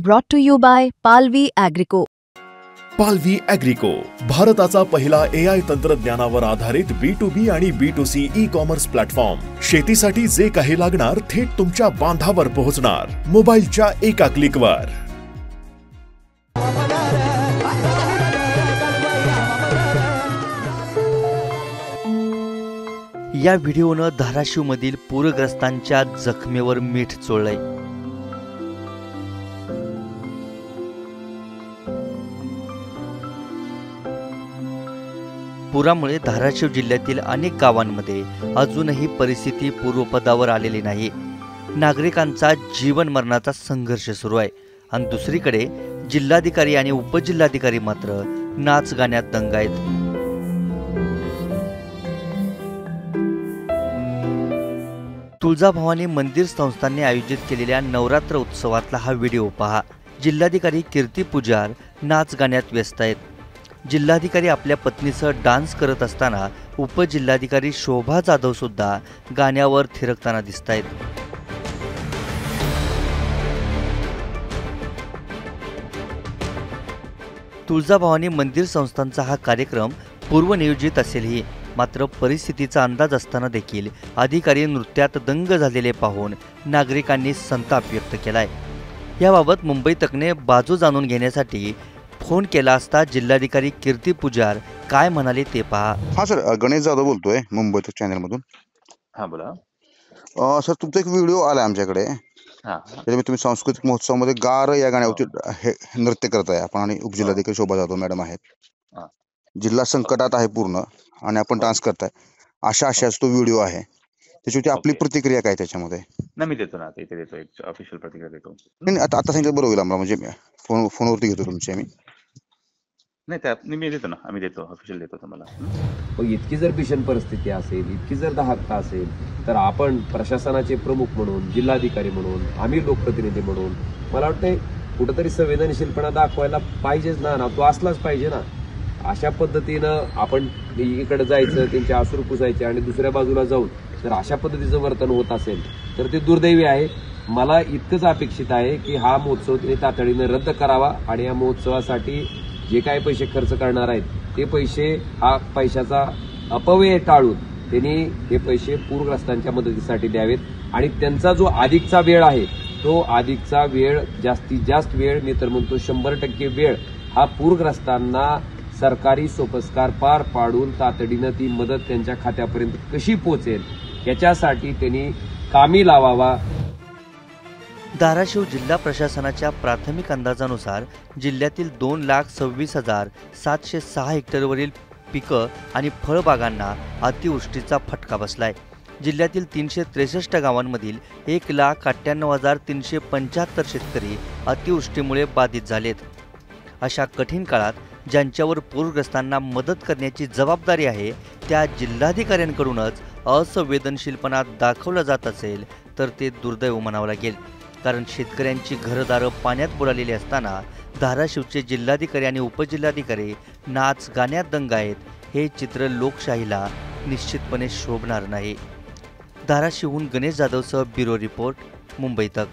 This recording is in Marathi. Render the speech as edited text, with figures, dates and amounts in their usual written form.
Brought to you by Palvi Agrico. पालवी ॲग्रिको, भारताचा पहिला AI तंत्रज्ञानावर आधारित B2B आणि B2C ई-कॉमर्स प्लॅटफॉर्म। शेतीसाठी जे काही लागणार थेट तुमच्या बांधावर पोहोचणार, मोबाईलच्या एका क्लिकवर। या व्हिडिओनं धाराशिवमधील पूरग्रस्तांच्या जखमेवर मीठ चोळलंय। पुरामुळे धाराशिव जिल्ह्यातील अनेक गावांमध्ये अजूनही परिस्थिती पूर्वपदावर आलेली नाही। नागरिकांचा जीवन मरणाचा संघर्ष सुरू आहे आणि दुसरीकडे जिल्हाधिकारी आणि उपजिल्हाधिकारी मात्र नाच गाण्यात दंग आहेत। तुळजाभवानी मंदिर संस्थांनी आयोजित केलेल्या नवरात्र उत्सवातला हा व्हिडिओ पहा। जिल्हाधिकारी कीर्ती पुजार नाच गाण्यात व्यस्त आहेत। जिल्हाधिकारी आपल्या पत्नीसह डान्स करत असताना उपजिल्हाधिकारी शोभा जाधव सुद्धा गाण्यावर थिरकताना दिसतायत। तुळजाभवानी मंदिर संस्थांचा हा कार्यक्रम पूर्वनियोजित असेलही, मात्र परिस्थितीचा अंदाज असताना देखील अधिकारी नृत्यात दंग झालेले पाहून नागरिकांनी संताप व्यक्त केलाय। याबाबत मुंबई तकने बाजू जाणून घेण्यासाठी फोन केला असता जिल्हाधिकारी कीर्ती पुजार काय म्हणाले ते पहा। हां सर, गणेश जाधव बोलतोय मुंबई तक चॅनल मधून। हां बोला सर, तुमचा एक व्हिडिओ आला आमच्याकडे। त्याच्यामध्ये तुम्ही सांस्कृतिक महोत्सवामध्ये गार या गाण्यावरती नृत्य करताय आपण आणि उपजिल्हाधिकारी शोभा जाधव मॅडम आहेत। जिल्हा संकटात आहे पूर्ण आणि आपण डान्स करताय, अशाच तो व्हिडिओ आहे। त्याच्यावरती आपली प्रतिक्रिया काय त्याच्यामध्ये? नाही, मी देतो ना, इथे देतो, एक ऑफिशियल प्रतिक्रिया देतो। नाही, आता सांगितलं बरोबर होईल आम्हाला, म्हणजे फोनवरती घेतो तुमची आम्ही। नाही, त्यात मी देतो ना, आम्ही देतो, ऑफिशियल देतो तुम्हाला। इतकी जर भीषण परिस्थिती असेल, इतकी जर दाहकता असेल, तर आपण प्रशासनाचे प्रमुख म्हणून, जिल्हाधिकारी म्हणून, आम्ही लोकप्रतिनिधी म्हणून मला वाटतंय कुठेतरी संवेदनशीलपणा दाखवायला पाहिजेच ना, तो असलाच पाहिजे ना। अशा पद्धतीनं आपण इकडे जायचं, त्यांचे अश्रू पुसायचे आणि दुसऱ्या बाजूला जाऊन जर अशा पद्धतीचं वर्तन होत असेल तर ते दुर्दैवी आहे। मला इतकंच अपेक्षित आहे की हा महोत्सव त्यांनी तातडीनं रद्द करावा आणि या महोत्सवासाठी जे काही पैसे खर्च करणार आहेत ते पैसे, हा पैशाचा अपव्यय टाळून त्यांनी हे पैसे पूरग्रस्तांच्या मदतीसाठी द्यावेत आणि त्यांचा जो अधिकचा वेळ आहे तो अधिकचा वेळ, जास्तीत जास्त वेळ, मी तर म्हणतो 100% वेळ हा पूरग्रस्तांना सरकारी सोपस्कार पार पाडून तातडीनं ती मदत त्यांच्या खात्यापर्यंत कशी पोहोचेल याच्यासाठी त्यांनी कामी लावावा। धाराशिव जिल्हा प्रशासनाच्या प्राथमिक अंदाजानुसार जिल्ह्यातील 2,26,706 हेक्टरवरील पिकं आणि फळबागांना अतिवृष्टीचा फटका बसलाय। जिल्ह्यातील 363 गावांमधील 1,98,375 शेतकरी अतिवृष्टीमुळे बाधित झालेत। अशा कठीण काळात ज्यांच्यावर पूरग्रस्तांना मदत करण्याची जबाबदारी आहे त्या जिल्हाधिकाऱ्यांकडूनच असंवेदनशीलपणा दाखवला जात असेल तर ते दुर्दैव म्हणावं लागेल। कारण शेतकऱ्यांची घरदारं पाण्यात बुडालेली असताना धाराशिवचे जिल्हाधिकारी आणि उपजिल्हाधिकारी नाच गाण्यात दंग आहेत, हे चित्र लोकशाहीला निश्चितपणे शोभणार नाही। धाराशिवहून गणेश जाधवसह ब्युरो रिपोर्ट, मुंबई तक।